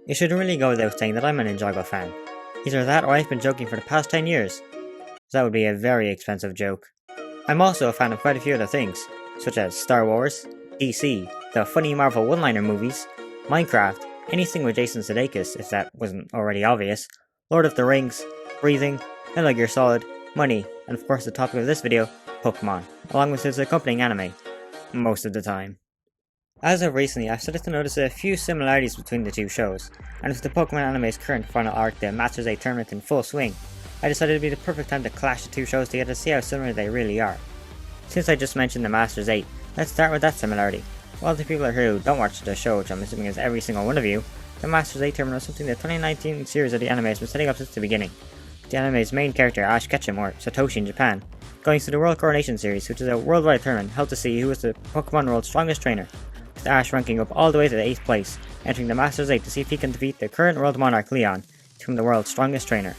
It should really go without saying that I'm a Ninjago fan. Either that or I've been joking for the past 10 years. That would be a very expensive joke. I'm also a fan of quite a few other things, such as Star Wars, DC, the funny Marvel one-liner movies, Minecraft, anything with Jason Sudeikis if that wasn't already obvious, Lord of the Rings, breathing, Metal Gear Solid, money, and of course the topic of this video, Pokémon, along with its accompanying anime. Most of the time. As of recently, I've started to notice a few similarities between the two shows, and with the Pokémon anime's current final arc, the Masters 8 tournament in full swing, I decided it would be the perfect time to clash the two shows together to see how similar they really are. Since I just mentioned the Masters 8, let's start with that similarity. While the people who don't watch the show, which I'm assuming is every single one of you, the Masters 8 tournament was something the 2019 series of the anime has been setting up since the beginning. The anime's main character, Ash Ketchum, or Satoshi in Japan, going through the World Coronation Series, which is a worldwide tournament held to see who is the Pokémon world's strongest trainer, with Ash ranking up all the way to the 8th place, entering the Masters 8 to see if he can defeat the current world monarch Leon to become the world's strongest trainer.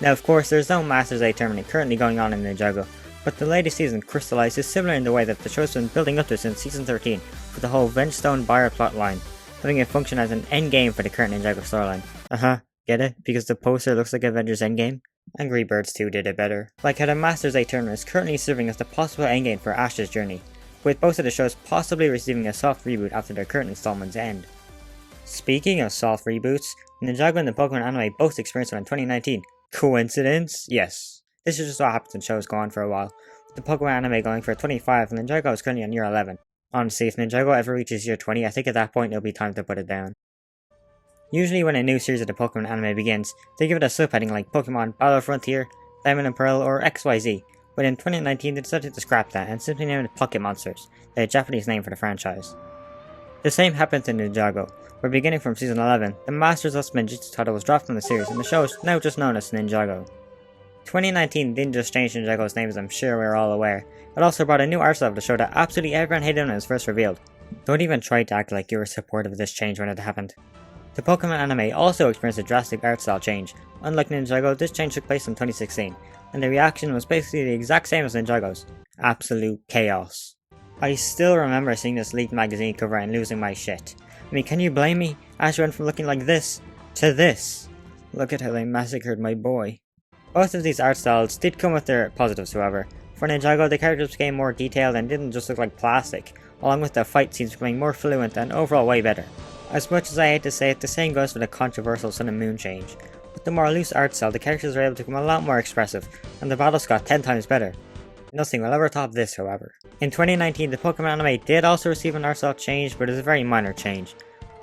Now of course there's no Masters 8 tournament currently going on in Ninjago, but the latest season crystallized is similar in the way that the show's been building up to since season 13, with the whole Vengestone buyer plotline, having it function as an endgame for the current Ninjago storyline. Get it? Because the poster looks like Avengers Endgame? Angry Birds 2 did it better. Like how the Masters 8 tournament is currently serving as the possible endgame for Ash's journey, with both of the shows possibly receiving a soft reboot after their current installments end. Speaking of soft reboots, Ninjago and the Pokemon anime both experienced one in 2019. Coincidence? Yes. This is just what happens when shows go on for a while, with the Pokemon anime going for 25 and Ninjago is currently on year 11. Honestly, if Ninjago ever reaches year 20, I think at that point it'll be time to put it down. Usually when a new series of the Pokemon anime begins, they give it a subheading like Pokemon Battle Frontier, Diamond and Pearl, or XYZ, but in 2019 they decided to scrap that and simply named it Pocket Monsters, the Japanese name for the franchise. The same happened to Ninjago, where beginning from season 11, the Masters of Spinjitzu title was dropped from the series and the show is now just known as Ninjago. 2019 didn't just change Ninjago's name as I'm sure we're all aware, it also brought a new art style of the show that absolutely everyone hated when it was first revealed. Don't even try to act like you were supportive of this change when it happened. The Pokemon anime also experienced a drastic art style change. Unlike Ninjago, this change took place in 2016, and the reaction was basically the exact same as Ninjago's. Absolute chaos. I still remember seeing this leaked magazine cover and losing my shit. I mean, can you blame me? Ash went from looking like this to this. Look at how they massacred my boy. Both of these art styles did come with their positives, however. For Ninjago, the characters became more detailed and didn't just look like plastic, along with the fight scenes becoming more fluent and overall way better. As much as I hate to say it, the same goes for the controversial Sun and Moon change. With the more loose art style, the characters were able to become a lot more expressive, and the battles got 10 times better. Nothing will ever top this, however. In 2019, the Pokemon anime did also receive an art style change, but it was a very minor change.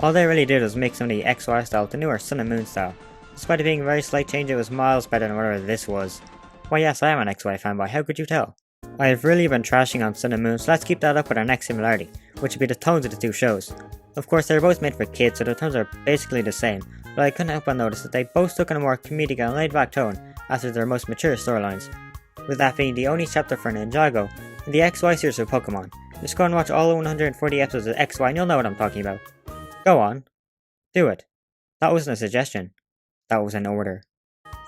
All they really did was mix some of the XY style with the newer Sun and Moon style. Despite it being a very slight change, it was miles better than whatever this was. Why yes, I am an XY fanboy, how could you tell? I have really been trashing on Sun and Moon, so let's keep that up with our next similarity, which would be the tones of the two shows. Of course, they're both made for kids, so the tones are basically the same, but I couldn't help but notice that they both took on a more comedic and laid-back tone after their most mature storylines. With that being the only chapter for Ninjago, and the XY series of Pokemon. Just go and watch all the 140 episodes of XY and you'll know what I'm talking about. Go on. Do it. That wasn't a suggestion. That was an order.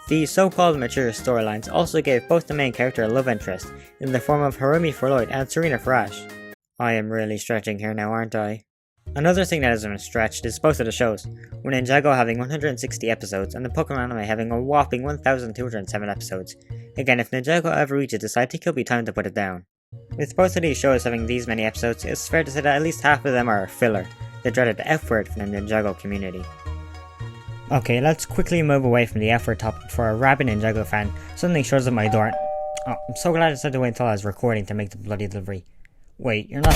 These so-called mature storylines also gave both the main character a love interest, in the form of Harumi for Lloyd and Serena for Ash. I am really stretching here now, aren't I? Another thing that has been stretched is both of the shows, with Ninjago having 160 episodes and the Pokemon anime having a whopping 1,207 episodes. Again, if Ninjago ever reaches this, I think it'll be time to put it down. With both of these shows having these many episodes, it's fair to say that at least half of them are filler, the dreaded F word from the Ninjago community. Okay, let's quickly move away from the F word topic before a rabid Ninjago fan suddenly shows up my door. Oh, I'm so glad I decided to wait until I was recording to make the bloody delivery. Wait, you're not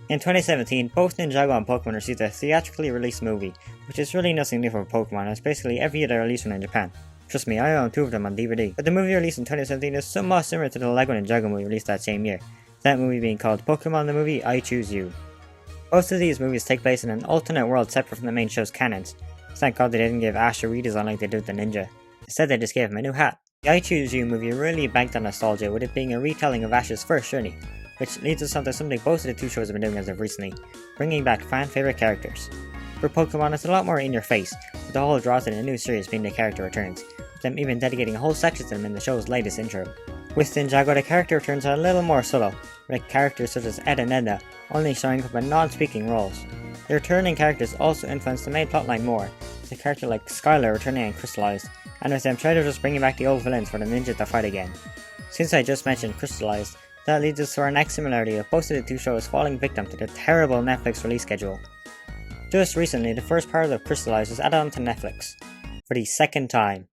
In 2017, both Ninjago and Pokémon received a theatrically released movie, which is really nothing new for Pokémon as basically every year they release one in Japan. Trust me, I own 2 of them on DVD. But the movie released in 2017 is somewhat similar to the Lego Ninjago movie released that same year, that movie being called Pokémon the Movie I Choose You. Both of these movies take place in an alternate world separate from the main show's canons. Thank God they didn't give Ash a redesign like they did with the ninja. Instead they just gave him a new hat. The I Choose You movie really banked on nostalgia, with it being a retelling of Ash's first journey, which leads us on to something both of the two shows have been doing as of recently, bringing back fan favourite characters. For Pokemon, it's a lot more in your face, with the whole draw to the new series being the character returns, with them even dedicating a whole section to them in the show's latest intro. With Ninjago, the character returns are a little more subtle, with characters such as Ed and Edna only showing up in non-speaking roles. The returning characters also influenced the main plotline more, with a character like Skylar returning and crystallized, and with them trying to just bringing back the old villains for the ninja to fight again. Since I just mentioned crystallized, that leads us to our next similarity of both of the two shows falling victim to the terrible Netflix release schedule. Just recently, the first part of Crystallized was added onto Netflix, for the second time.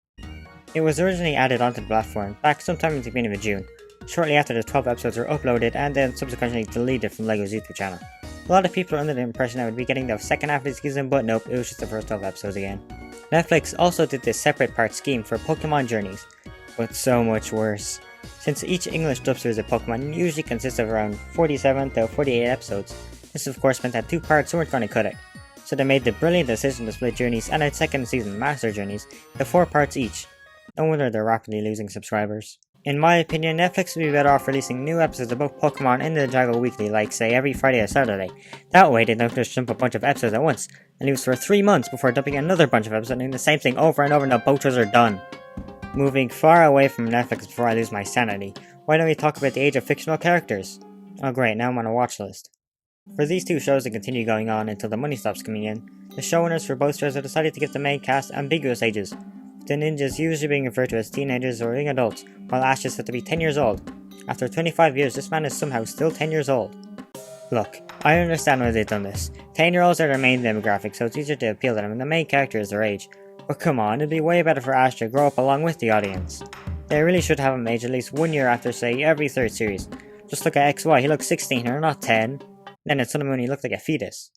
It was originally added onto the platform back sometime in the beginning of June, shortly after the 12 episodes were uploaded and then subsequently deleted from LEGO's YouTube channel. A lot of people are under the impression that would be getting the second half of the season, but nope, it was just the first 12 episodes again. Netflix also did this separate part scheme for Pokémon Journeys, but so much worse. Since each English dub series of Pokémon usually consists of around 47 to 48 episodes, this of course meant that two parts weren't going to cut it. So they made the brilliant decision to split Journeys and its second season, Master Journeys, to 4 parts each. No wonder they're rapidly losing subscribers. In my opinion, Netflix would be better off releasing new episodes of both Pokémon and Ninjago weekly, like say every Friday or Saturday. That way they don't just jump a bunch of episodes at once, and leave us for 3 months before dumping another bunch of episodes doing the same thing over and over until both shows are done. Moving far away from Netflix before I lose my sanity, why don't we talk about the age of fictional characters? Oh great, now I'm on a watch list. For these two shows to continue going on until the money stops coming in, the showrunners for both shows have decided to give the main cast ambiguous ages, with the ninjas usually being referred to as teenagers or young adults, while Ash is said to be 10 years old. After 25 years, this man is somehow still 10 years old. Look, I understand why they've done this. 10-year-olds are their main demographic, so it's easier to appeal to them, and the main character is their age. But come on, it'd be way better for Ash to grow up along with the audience. They really should have him age at least 1 year after, say, every third series. Just look at XY, he looks 16 here, not 10. Then at Sun and Moon he looked like a fetus.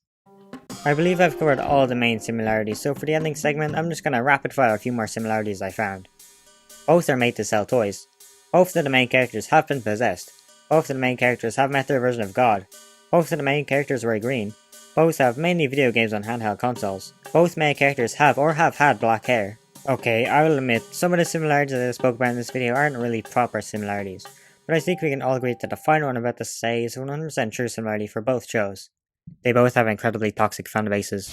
I believe I've covered all the main similarities, so for the ending segment, I'm just gonna rapid fire a few more similarities I found. Both are made to sell toys. Both of the main characters have been possessed. Both of the main characters have met their version of God. Both of the main characters wear green. Both have mainly video games on handheld consoles. Both main characters have or have had black hair. Okay, I will admit, some of the similarities that I spoke about in this video aren't really proper similarities, but I think we can all agree that the final one I'm about to say is 100% true similarity for both shows. They both have incredibly toxic fan bases.